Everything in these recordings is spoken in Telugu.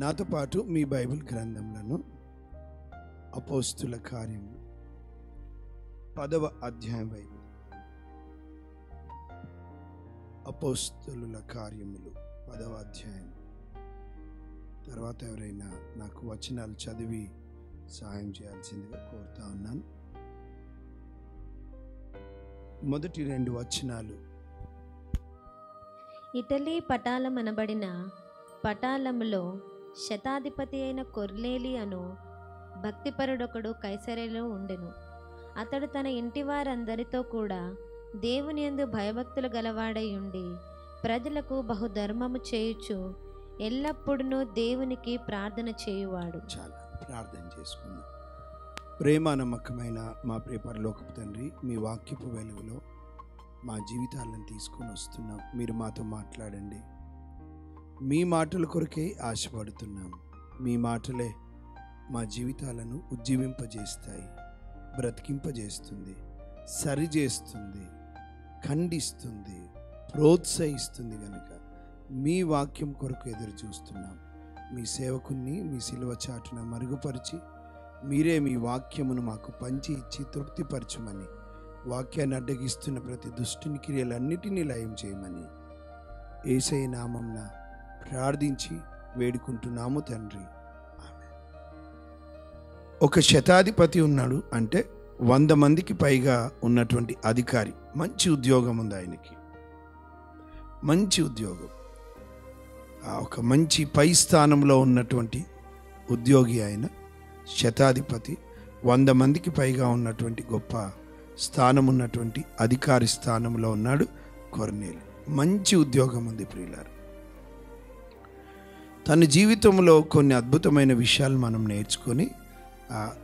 నాతో పాటు మీ బైబిల్ గ్రంథంలను అపోస్తుల కార్యములు 10వ అధ్యాయం బైబిల్ అపోస్తుల కార్యములు 10వ అధ్యాయం తర్వాత ఎవరైనా నాకు వచనాలు చదివి సహాయం చేయాల్సిందిగా కోరుతా ఉన్నాను. మొదటి 2 వచనాలు. ఇటలీ పటాలమనబడిన పటాలములో శతాధిపతి అయిన కొర్నేలి అను భక్తిపరుడొకడు కైసరేలో ఉండెను. అతడు తన ఇంటి వారందరితో కూడా దేవుని యందు భయభక్తులు గలవాడై ఉండి ప్రజలకు బహుధర్మము చేయుచు ఎల్లప్పుడూ దేవునికి ప్రార్థన చేయువాడు. చాలా ప్రార్థన చేసుకుందాం. ప్రేమ నమ్మకమైన మా ప్రియ పరలోకపు తండ్రి, మీ వాక్యపు వెలుగులో మా జీవితాలను తీసుకొని వస్తున్నాం. మీరు మాతో మాట్లాడండి. మీ మాటల కొరకే ఆశపడుతున్నాం. మీ మాటలే మా జీవితాలను ఉజ్జీవింపజేస్తాయి, బ్రతికింపజేస్తుంది, సరిచేస్తుంది, ఖండిస్తుంది, ప్రోత్సహిస్తుంది. కనుక మీ వాక్యం కొరకు ఎదురు చూస్తున్నాం. మీ సేవకుని మీ సిలువ చాటున మరుగుపరిచి మీరే మీ వాక్యమును మాకు పంచి ఇచ్చి తృప్తిపరచమని, వాక్యాన్ని అడ్డగిస్తున్న ప్రతి దుష్టుని క్రియలన్నిటినీ లయం చేయమని యేసయ్య నామమున ప్రార్థించి వేడుకుంటున్నాము తండ్రి. ఆమేన్. ఒక శతాధిపతి ఉన్నాడు, అంటే 100 మందికి పైగా ఉన్నటువంటి అధికారి. మంచి ఉద్యోగం ఉంది ఆయనకి, మంచి ఉద్యోగం. ఒక మంచి పై స్థానంలో ఉన్నటువంటి ఉద్యోగి ఆయన, శతాధిపతి. 100 మందికి పైగా ఉన్నటువంటి గొప్ప స్థానం ఉన్నటువంటి అధికారి స్థానంలో ఉన్నాడు కొర్నేలి. మంచి ఉద్యోగం ఉంది ప్రియులారా. తన జీవితంలో కొన్ని అద్భుతమైన విషయాలు మనం నేర్చుకొని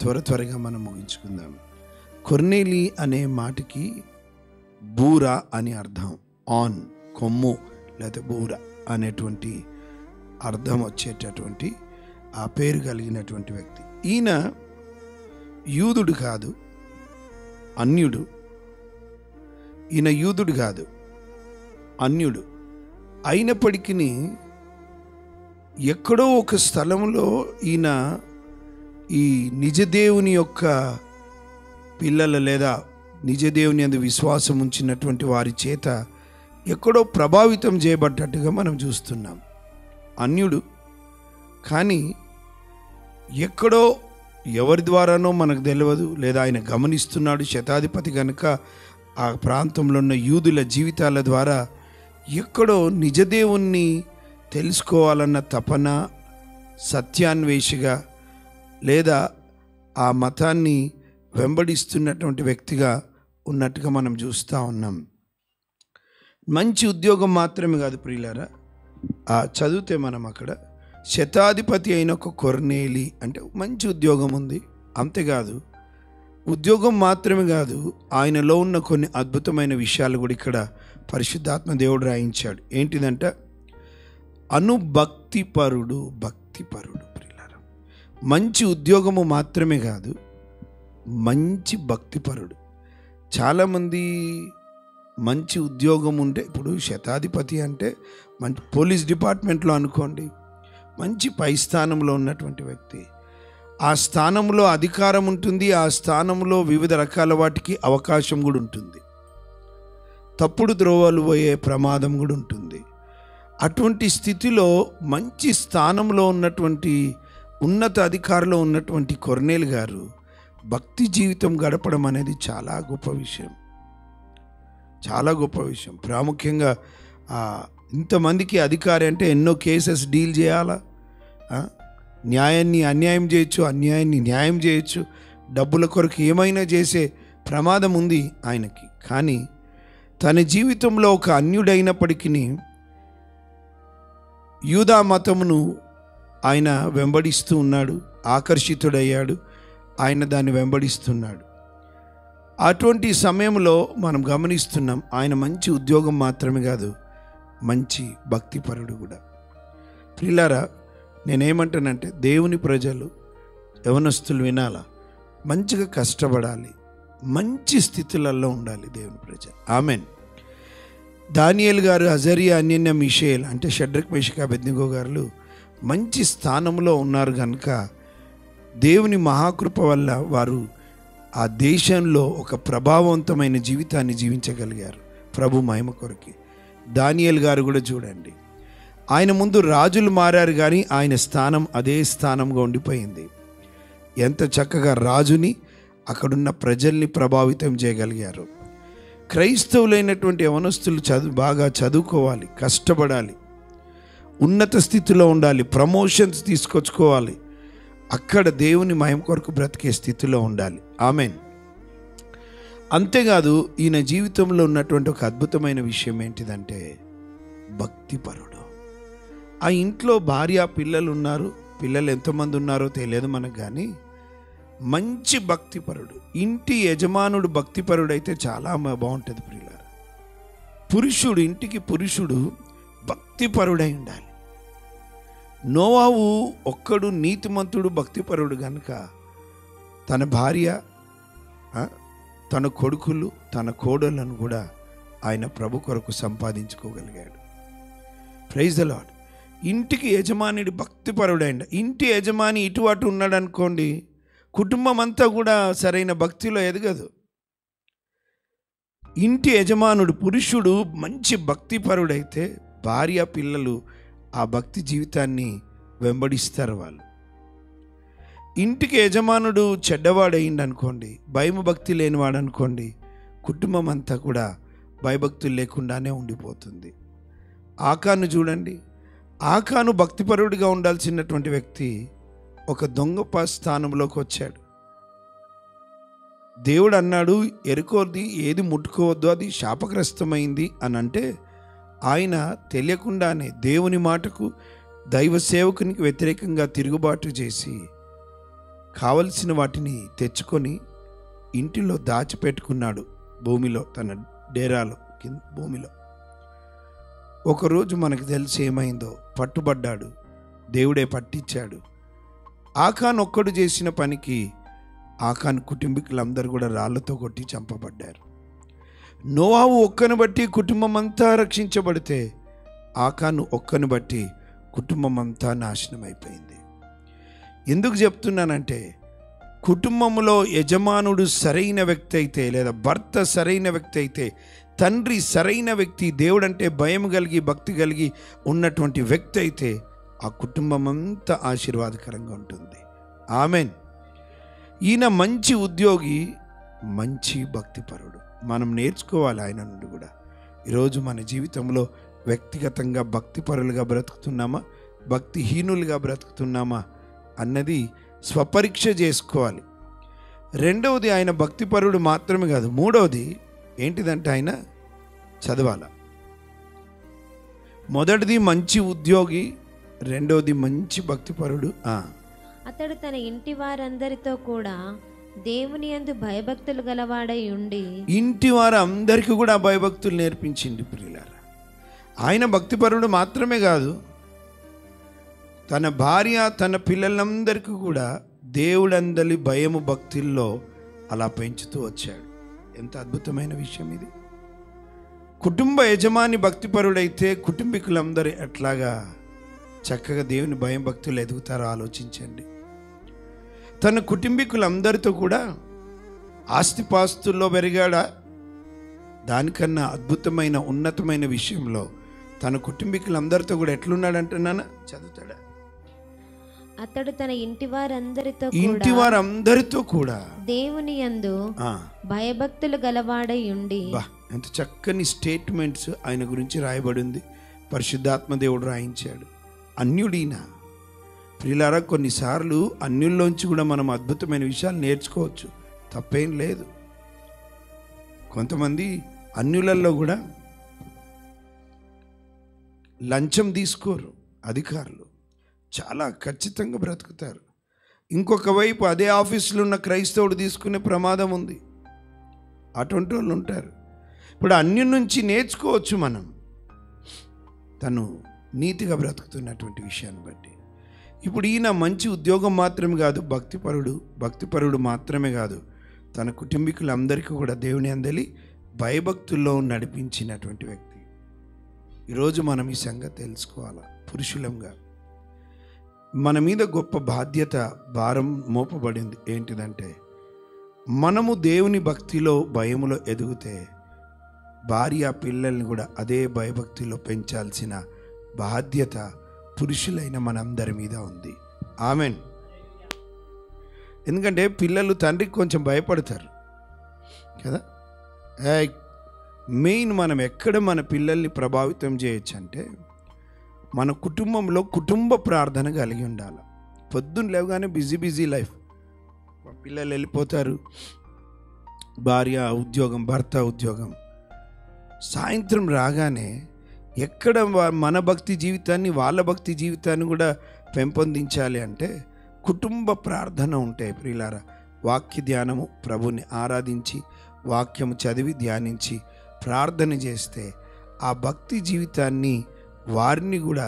త్వరగా మనం ముగించుకుందాం. కొర్నేలి అనే మాటకి బూర అని అర్థం. ఆన్, కొమ్ము లేదా బూర అనేటువంటి అర్థం వచ్చేటటువంటి ఆ పేరు కలిగినటువంటి వ్యక్తి. ఈయన యూదుడు కాదు, అన్యుడు. ఈయన యూదుడు కాదు, అన్యుడు. అయినప్పటికీ ఎక్కడో ఒక స్థలంలో ఈయన ఈ నిజదేవుని యొక్క పిల్లల లేదా నిజదేవుని యందు విశ్వాసం ఉంచినటువంటి వారి చేత ఎక్కడో ప్రభావితం చేయబడ్డట్టుగా మనం చూస్తున్నాం. అన్యుడు కానీ ఎక్కడో ఎవరి ద్వారానో మనకు తెలియదు, లేదా ఆయన గమనిస్తున్నాడు. శతాధిపతి కనుక ఆ ప్రాంతంలో ఉన్న యూదుల జీవితాల ద్వారా ఎక్కడో నిజదేవుణ్ణి తెలుసుకోవాలన్న తపన, సత్యాన్వేషిగా లేదా ఆ మతాన్ని వెంబడిస్తున్నటువంటి వ్యక్తిగా ఉన్నట్టుగా మనం చూస్తూ ఉన్నాం. మంచి ఉద్యోగం మాత్రమే కాదు ప్రియులారా, చదివితే మనం అక్కడ శతాధిపతి అయిన ఒక కొర్నేలి అంటే మంచి ఉద్యోగం ఉంది. అంతేకాదు, ఉద్యోగం మాత్రమే కాదు, ఆయనలో ఉన్న కొన్ని అద్భుతమైన విషయాలు కూడా ఇక్కడ పరిశుద్ధాత్మ దేవుడు రాయించాడు. ఏంటిదంట? అనుభక్తిపరుడు, భక్తిపరుడు. ప్రియులారా, మంచి ఉద్యోగము మాత్రమే కాదు, మంచి భక్తిపరుడు. చాలామంది మంచి ఉద్యోగం ఉంటే, ఇప్పుడు శతాధిపతి అంటే మంచి పోలీస్ డిపార్ట్మెంట్లో అనుకోండి, మంచి పై స్థానంలో ఉన్నటువంటి వ్యక్తి. ఆ స్థానంలో అధికారం ఉంటుంది, ఆ స్థానంలో వివిధ రకాల వాటికి అవకాశం కూడా ఉంటుంది. తప్పుడు ద్రోవలు పోయే ప్రమాదం కూడా ఉంటుంది. అటువంటి స్థితిలో మంచి స్థానంలో ఉన్నటువంటి ఉన్నత అధికారంలో ఉన్నటువంటి కొర్నేలి గారు భక్తి జీవితం గడపడం అనేది చాలా గొప్ప విషయం, చాలా గొప్ప విషయం. ప్రాముఖ్యంగా ఇంతమందికి అధికారి అంటే ఎన్నో కేసెస్ డీల్ చేయాలా, న్యాయాన్ని అన్యాయం చేయొచ్చు, అన్యాయాన్ని న్యాయం చేయొచ్చు, డబ్బుల కొరకు ఏమైనా చేసే ప్రమాదం ఉంది ఆయనకి. కానీ తన జీవితంలో ఒక అన్యుడైనప్పటికీ యూదా మతమును ఆయన వెంబడిస్తూ ఉన్నాడు, ఆకర్షితుడయ్యాడు, ఆయన దాన్ని వెంబడిస్తున్నాడు. అటువంటి సమయంలో మనం గమనిస్తున్నాం, ఆయన మంచి ఉద్యోగం మాత్రమే కాదు, మంచి భక్తిపరుడు కూడా. ప్రియులారా, నేనేమంటానంటే దేవుని ప్రజలు, యవనస్తులు వినాలా, మంచిగా కష్టపడాలి, మంచి స్థితులలో ఉండాలి దేవుని ప్రజలు. ఆమెన్. దానియేలు గారు, అజరియా, అనన్య, మిషేల్ అంటే షడ్రక్, మేషక్, అబేద్నెగో గారు మంచి స్థానంలో ఉన్నారు కనుక దేవుని మహాకృప వల్ల వారు ఆ దేశంలో ఒక ప్రభావవంతమైన జీవితాన్ని జీవించగలిగారు ప్రభు మహిమ కొరకి. దానియేలు గారు కూడా చూడండి, ఆయన ముందు రాజులు మారారు కానీ ఆయన స్థానం అదే స్థానంగా ఉండిపోయింది. ఎంత చక్కగా రాజుని అక్కడున్న ప్రజల్ని ప్రభావితం చేయగలిగారు. క్రైస్తవులైనటువంటి యవనస్తులు బాగా చదువుకోవాలి, కష్టపడాలి, ఉన్నత స్థితిలో ఉండాలి, ప్రమోషన్స్ తీసుకొచ్చుకోవాలి, అక్కడ దేవుని మహిమ కొరకు బ్రతికే స్థితిలో ఉండాలి. ఆమెన్. అంతేకాదు ఈయన జీవితంలో ఉన్నటువంటి ఒక అద్భుతమైన విషయం ఏంటిదంటే భక్తిపరుడు. ఆ ఇంట్లో భార్య పిల్లలు ఉన్నారు, పిల్లలు ఎంతమంది ఉన్నారో తెలియదు మనకు, కానీ మంచి భక్తిపరుడు. ఇంటి యజమానుడు భక్తిపరుడు అయితే చాలా బాగుంటుంది ప్రియులారా. ఇంటికి పురుషుడు భక్తిపరుడై ఉండాలి. నోవాహు ఒక్కడు నీతిమంతుడు భక్తిపరుడు కనుక తన భార్య, తన కొడుకులు, తన కోడళ్లను కూడా ఆయన ప్రభు కొరకు సంపాదించుకోగలిగాడు. Praise the lord. ఇంటికి యజమానుడి భక్తిపరుడైండ. ఇంటి యజమాని ఇటు అటు ఉన్నాడు అనుకోండి, కుటుంబం అంతా కూడా సరైన భక్తిలో ఎదగదు. ఇంటి యజమానుడు పురుషుడు మంచి భక్తిపరుడైతే భార్య పిల్లలు ఆ భక్తి జీవితాన్ని వెంబడిస్తారు. వాళ్ళు ఇంటికి యజమానుడు చెడ్డవాడయింది అనుకోండి, భయం భక్తి లేనివాడు అనుకోండి, కుటుంబం అంతా కూడా భయభక్తులు లేకుండానే ఉండిపోతుంది. ఆకాను చూడండి, ఆకాను భక్తిపరుడిగా ఉండాల్సినటువంటి వ్యక్తి ఒక దొంగ స్థానంలోకి వచ్చాడు. దేవుడు అన్నాడు ఎరుకోది ఏది ముట్టుకోవద్దు, అది శాపగ్రస్తమైంది అని అంటే ఆయన తెలియకుండానే దేవుని మాటకు దైవ సేవకునికి వ్యతిరేకంగా తిరుగుబాటు చేసి కావలసిన వాటిని తెచ్చుకొని ఇంటిలో దాచిపెట్టుకున్నాడు, భూమిలో, తన డేరాలో భూమిలో. ఒకరోజు మనకు తెలిసి ఏమైందో, పట్టుబడ్డాడు, దేవుడే పట్టించాడు. ఆకాను ఒక్కడు చేసిన పనికి ఆకాను కుటుంబీకులందరూ కూడా రాళ్లతో కొట్టి చంపబడ్డారు. నోవాహు ఒక్కను బట్టి కుటుంబం అంతా రక్షించబడితే ఆకాను ఒక్కను బట్టి కుటుంబం అంతా నాశనం అయిపోయింది. ఎందుకు చెప్తున్నానంటే కుటుంబంలో యజమానుడు సరైన వ్యక్తి అయితే, లేదా భర్త సరైన వ్యక్తి అయితే, తండ్రి సరైన వ్యక్తి, దేవుడంటే భయం కలిగి భక్తి కలిగి ఉన్నటువంటి వ్యక్తి అయితే ఆ కుటుంబం అంతా ఆశీర్వాదకరంగా ఉంటుంది. ఆమెన్. ఈయన మంచి ఉద్యోగి, మంచి భక్తిపరుడు. మనం నేర్చుకోవాలి ఆయన నుండి కూడా. ఈరోజు మన జీవితంలో వ్యక్తిగతంగా భక్తిపరులుగా బ్రతుకుతున్నామా, భక్తిహీనులుగా బ్రతుకుతున్నామా అన్నది స్వపరీక్ష చేసుకోవాలి. రెండవది, ఆయన భక్తిపరుడు మాత్రమే కాదు, మూడవది ఏంటిదంటే ఆయన చదవాల. మొదటిది మంచి ఉద్యోగి, రెండవది మంచి భక్తిపరుడు. అతడు తన ఇంటి వారందరితో కూడా దేవుని యందు భయభక్తులు గలవాడై ఉండి, ఇంటి వారందరికీ కూడా భయభక్తులు నేర్పించింది ప్రియులారా. ఆయన భక్తిపరుడు మాత్రమే కాదు, తన భార్య తన పిల్లలందరికీ కూడా దేవుడందలి భయము భక్తుల్లో అలా పెంచుతూ వచ్చాడు. ఎంత అద్భుతమైన విషయం ఇది. కుటుంబ యజమాని భక్తిపరుడైతే కుటుంబీకులందరూ ఎట్లాగా చక్కగా దేవుని భయం భక్తులు ఎదుగుతారో ఆలోచించండి. తన కుటుంబీకులందరితో కూడా ఆస్తిపాస్తుల్లో పెరిగాడా, దానికన్నా అద్భుతమైన ఉన్నతమైన విషయంలో తన కుటుంబీకులందరితో కూడా ఎట్లున్నాడంటున్నానా, చదువుతాడా? అతడు తన ఇంటి వారందరితో కూడా దేవుని యందు భయభక్తులు గలవాడై ఉండి. ఎంత చక్కని స్టేట్మెంట్స్ ఆయన గురించి రాయబడింది, పరిశుద్ధాత్మ దేవుడు రాయించాడు. అన్యుడీనా ప్రియులారా, కొన్నిసార్లు అన్యుల్లోంచి కూడా మనం అద్భుతమైన విషయాలు నేర్చుకోవచ్చు, తప్పేం లేదు. కొంతమంది అన్యులలో కూడా లంచం తీసుకోరు అధికారులు, చాలా ఖచ్చితంగా బ్రతుకుతారు. ఇంకొక వైపు అదే ఆఫీసులో ఉన్న క్రైస్తవుడు తీసుకునే ప్రమాదం ఉంది. అటువంటి వాళ్ళు ఉంటారు. ఇప్పుడు అన్యుల నుంచి నేర్చుకోవచ్చు మనం, తను నీతిగా బ్రతుకుతున్నటువంటి విషయాన్ని బట్టి. ఇప్పుడు ఈయన మంచి ఉద్యోగం మాత్రమే కాదు, భక్తిపరుడు మాత్రమే కాదు, తన కుటుంబీకులందరికీ కూడా దేవుని అందలి భయభక్తుల్లో నడిపించినటువంటి వ్యక్తి. ఈరోజు మనం ఈ సంగతి తెలుసుకోవాలా. పురుషులంగా మన మీద గొప్ప బాధ్యత, భారం మోపబడింది. ఏంటిదంటే మనము దేవుని భక్తిలో, భయములో ఎదిగితే భార్య పిల్లల్ని కూడా అదే భయభక్తిలో పెంచాల్సిన బాధ్యత పురుషులైన మనందరి మీద ఉంది. ఆమెన్. ఎందుకంటే పిల్లలు తండ్రికి కొంచెం భయపడతారు కదా. మెయిన్ మనం ఎక్కడ మన పిల్లల్ని ప్రభావితం చేయొచ్చు అంటే మన కుటుంబంలో కుటుంబ ప్రార్థన కలిగి ఉండాలి. పొద్దున్న లేవగానే బిజీ లైఫ్, పిల్లలు వెళ్ళిపోతారు, భార్య ఉద్యోగం, భర్త ఉద్యోగం. సాయంత్రం రాగానే ఎక్కడ మన భక్తి జీవితాన్ని, వాళ్ళ భక్తి జీవితాన్ని కూడా పెంపొందించాలి అంటే కుటుంబ ప్రార్థన ఉంటాయి ప్రియులారా. వాక్య ధ్యానము, ప్రభుని ఆరాధించి వాక్యము చదివి ధ్యానించి ప్రార్థన చేస్తే ఆ భక్తి జీవితాన్ని, వారిని కూడా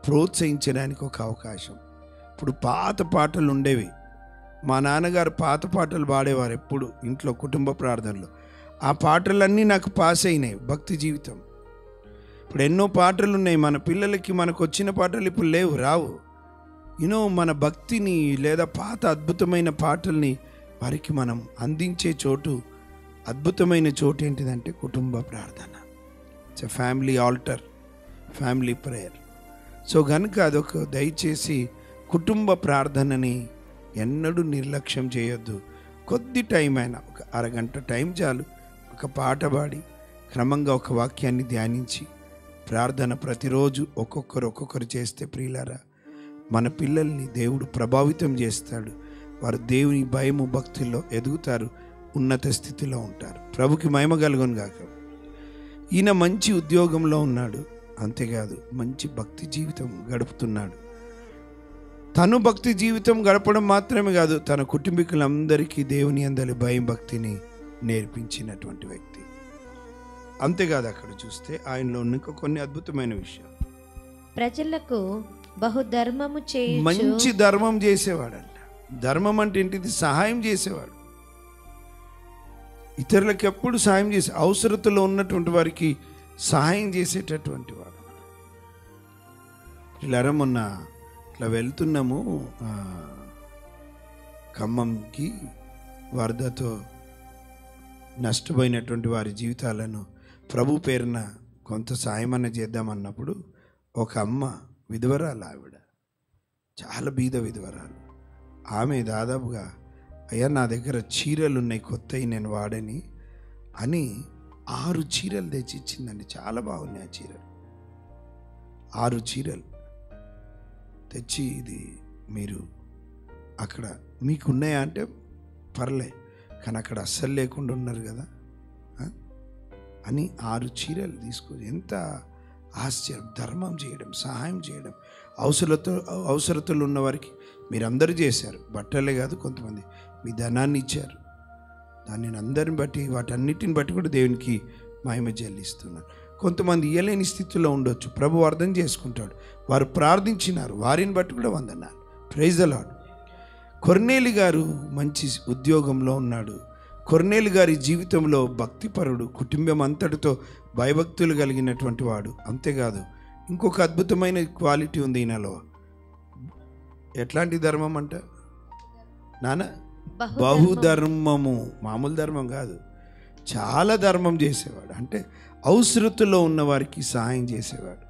ప్రోత్సహించడానికి ఒక అవకాశం. ఇప్పుడు పాత పాటలు ఉండేవి, మా నాన్నగారు పాత పాటలు పాడేవారు ఎప్పుడు ఇంట్లో కుటుంబ ప్రార్థనలో. ఆ పాటలన్నీ నాకు పాస్ అయినాయి భక్తి జీవితం. ఇప్పుడు ఎన్నో పాటలు ఉన్నాయి మన పిల్లలకి, మనకు వచ్చిన పాటలు ఇప్పుడు లేవు, రావు. మన భక్తిని లేదా పాత అద్భుతమైన పాటల్ని వారికి మనం అందించే చోటు, అద్భుతమైన చోటు ఏంటిదంటే కుటుంబ ప్రార్థన. It's a family altar, family prayer. So కనుక అదొక, దయచేసి కుటుంబ ప్రార్థనని ఎన్నడూ నిర్లక్ష్యం చేయొద్దు. కొద్ది టైం అయినా, ఒక అరగంట టైం చాలు, ఒక పాట పాడి క్రమంగా ఒక వాక్యాన్ని ధ్యానించి ప్రార్థన ప్రతిరోజు ఒక్కొక్కరు చేస్తే ప్రియులారా, మన పిల్లల్ని దేవుడు ప్రభావితం చేస్తాడు. వారు దేవుని భయము, భక్తుల్లో ఎదుగుతారు, ఉన్నత స్థితిలో ఉంటారు. ప్రభుకి మహిమ కలుగును గాక. ఈయన మంచి ఉద్యోగంలో ఉన్నాడు, అంతేకాదు మంచి భక్తి జీవితం గడుపుతున్నాడు. తను భక్తి జీవితం గడపడం మాత్రమే కాదు, తన కుటుంబీకులందరికీ దేవుని యందలి భయం, భక్తిని నేర్పించినటువంటి వ్యక్తి. అంతేకాదు, అక్కడ చూస్తే ఆయనలో ఇంకా కొన్ని అద్భుతమైన విషయాలు. ప్రజలకు బహుధర్మము చేయుచు, మంచి ధర్మం చేసేవాడంట. ధర్మం అంటే ఏంటిది? సహాయం చేసేవాడు. ఇతరులకు ఎప్పుడు సహాయం చేసే, అవసరతలో ఉన్నటువంటి వారికి సహాయం చేసేటటువంటి వాడు. ఇలా మొన్న ఇట్లా వెళ్తున్నాము ఖమ్మంకి, వరదతో నష్టపోయినటువంటి వారి జీవితాలను ప్రభు పేరున కొంత సాయం అన్న చేద్దామన్నప్పుడు ఒక అమ్మ, విధవరాలు, ఆవిడ చాలా బీద విధవరాలు. ఆమె దాదాపుగా, అయ్యా నా దగ్గర చీరలు ఉన్నాయి కొత్తవి, నేను వాడని అని 6 చీరలు తెచ్చి ఇచ్చిందండి. చాలా బాగున్నాయి ఆ చీరలు. 6 చీరలు తెచ్చి, ఇది మీరు అక్కడ మీకు ఉన్నాయా అంటే పర్లే, కానీ అక్కడ అస్సలు లేకుండా ఉన్నారు కదా అని 6 చీరలు తీసుకొని, ఎంత ఆశ్చర్యం! ధర్మం చేయడం, సహాయం చేయడం, అవసరతలు ఉన్న వారికి మీరందరూ చేశారు. బట్టలే కాదు, కొంతమంది మీ ధనాన్ని ఇచ్చారు. దాన్ని అందరిని బట్టి, వాటన్నిటిని బట్టి కూడా దేవునికి మహిమ చెల్లిస్తున్నారు. కొంతమంది ఇయ్యలేని స్థితిలో ఉండొచ్చు, ప్రభు అర్థం చేసుకుంటాడు. వారు ప్రార్థించినారు, వారిని బట్టి కూడా వందనాలు. Praise the lord. కొర్నేలి గారు మంచి ఉద్యోగంలో ఉన్నాడు. కొర్నేలి గారి జీవితంలో భక్తిపరుడు, కుటుంబం అంతటితో భయభక్తులు కలిగినటువంటి వాడు. అంతేకాదు, ఇంకొక అద్భుతమైన క్వాలిటీ ఉంది ఈయనలో. ఎట్లాంటి ధర్మం అంట నాన్న? బహుధర్మము. మామూలు ధర్మం కాదు, చాలా ధర్మం చేసేవాడు. అంటే అవసరతలో ఉన్న వారికి సహాయం చేసేవాడు.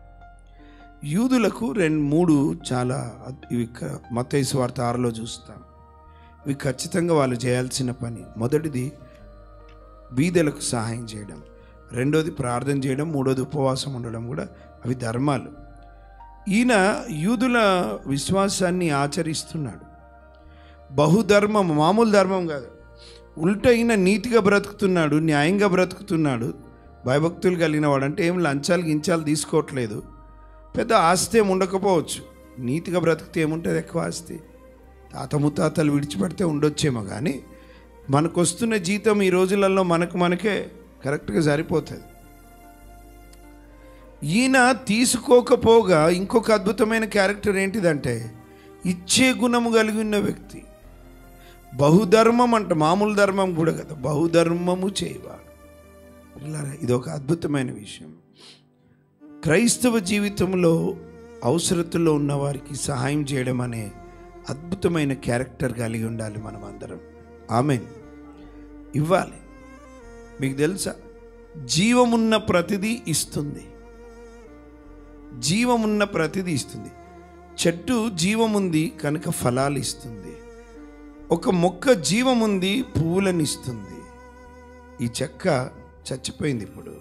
యూదులకు 2-3 చాలా, ఇవి మత్తయి సువార్త 6లో చూస్తాం. ఇవి ఖచ్చితంగా వాళ్ళు చేయాల్సిన పని. మొదటిది బీదలకు సహాయం చేయడం, రెండోది ప్రార్థన చేయడం, మూడోది ఉపవాసం ఉండడం, కూడా అవి ధర్మాలు. ఈయన యూదుల విశ్వాసాన్ని ఆచరిస్తున్నాడు. బహుధర్మం, మామూలు ధర్మం కాదు. ఉల్టా ఈయన నీతిగా బ్రతుకుతున్నాడు, న్యాయంగా బ్రతుకుతున్నాడు, భయభక్తులు కలిగిన వాడు. అంటే ఏం లంచాలు గించాలు తీసుకోవట్లేదు. పెద్ద ఆస్తి ఏమి ఉండకపోవచ్చు, నీతిగా బ్రతికితే ఏముంటుంది ఎక్కువ ఆస్తి? తాత ముత్తాతలు విడిచిపెడితే ఉండొచ్చేమో, కానీ మనకు వస్తున్న జీతం ఈ రోజులలో మనకే కరెక్ట్గా సరిపోతుంది. ఈయన తీసుకోకపోగా ఇంకొక అద్భుతమైన క్యారెక్టర్ ఏంటిదంటే ఇచ్చే గుణము కలిగి ఉన్న వ్యక్తి. బహుధర్మం అంట, మామూలు ధర్మం కూడా కదా, బహుధర్మము చేయవాడు. ఇది ఒక అద్భుతమైన విషయం. క్రైస్తవ జీవితంలో అవసరతలో ఉన్న వారికి సహాయం చేయడం అనే అద్భుతమైన క్యారెక్టర్ కలిగి ఉండాలి మనం అందరం. ఆమేన్. ఇవ్వాలి. మీకు తెలుసా, జీవమున్న ప్రతిదీ ఇస్తుంది. జీవమున్న ప్రతిదీ ఇస్తుంది. చెట్టు జీవముంది కనుక ఫలాలు ఇస్తుంది. ఒక మొక్క జీవముంది, పువ్వులను ఇస్తుంది. ఈ చెక్క చచ్చిపోయింది, ఇప్పుడు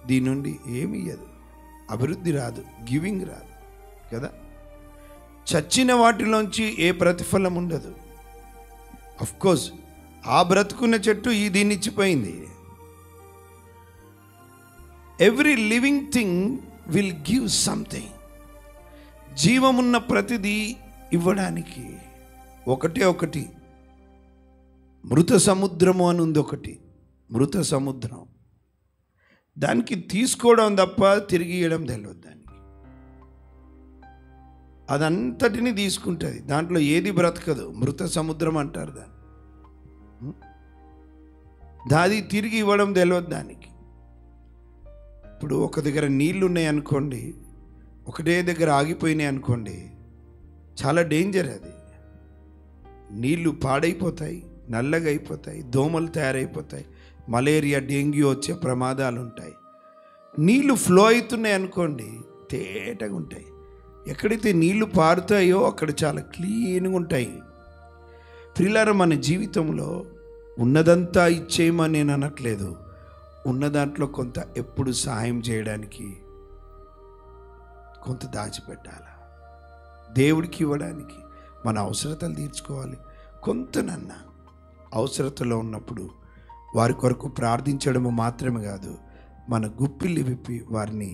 దీని నుండి ఏమి ఇయ్యదు, అభివృద్ధి రాదు, గివింగ్ రాదు కదా. చచ్చిన వాటిలోంచి ఏ ప్రతిఫలం ఉండదు. కోర్స్ ఆ బ్రతుకున్న చెట్టు ఈ దీన్ని ఇచ్చిపోయింది. Every living thing will give something. జీవమున్న ప్రతిదీ ఇవ్వడానికి. ఒకటి మృత సముద్రము అని ఉంది. ఒకటి మృత సముద్రం, దానికి తీసుకోవడం తప్ప తిరిగి ఇవ్వడం తెలియదు. దానికి అదంతటిని తీసుకుంటుంది, దాంట్లో ఏది బ్రతకదు. మృత సముద్రం అంటారు దాన్ని. దాది తిరిగి ఇవ్వడం తెలియదు దానికి. ఇప్పుడు ఒక దగ్గర నీళ్ళు ఉన్నాయి అనుకోండి, ఒకటే దగ్గర ఆగిపోయినాయి అనుకోండి, చాలా డేంజర్ అది. నీళ్ళు పాడైపోతాయి, నల్లగా అయిపోతాయి, దోమలు తయారైపోతాయి, మలేరియా, డెంగ్యూ వచ్చే ప్రమాదాలు ఉంటాయి. నీళ్ళు ఫ్లో అవుతున్నాయి అనుకోండి, తేటగా ఉంటాయి. ఎక్కడైతే నీళ్లు పారుతాయో అక్కడ చాలా క్లీన్గా ఉంటాయి. ప్రియులారా, మన జీవితంలో ఉన్నదంతా ఇచ్చేయమని నేను అనట్లేదు. ఉన్న దాంట్లో కొంత ఎప్పుడు సహాయం చేయడానికి కొంత దాచిపెట్టాలి. దేవుడికి ఇవ్వడానికి, మన అవసరతలు తీర్చుకోవాలి. కొంతనన్న అవసరతలో ఉన్నప్పుడు వారి కొరకు ప్రార్థించడము మాత్రమే కాదు, మన గుప్పిల్లి విప్పి వారిని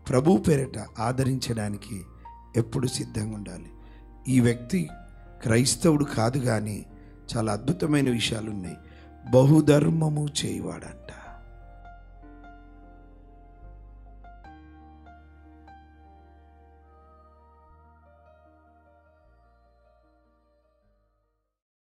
ప్రభు పేరిట ఆదరించడానికి ఎప్పుడు సిద్ధంగా ఉండాలి. ఈ వ్యక్తి క్రైస్తవుడు కాదు, కానీ చాలా అద్భుతమైన విషయాలు ఉన్నాయి. బహుధర్మము చేయవాడంట.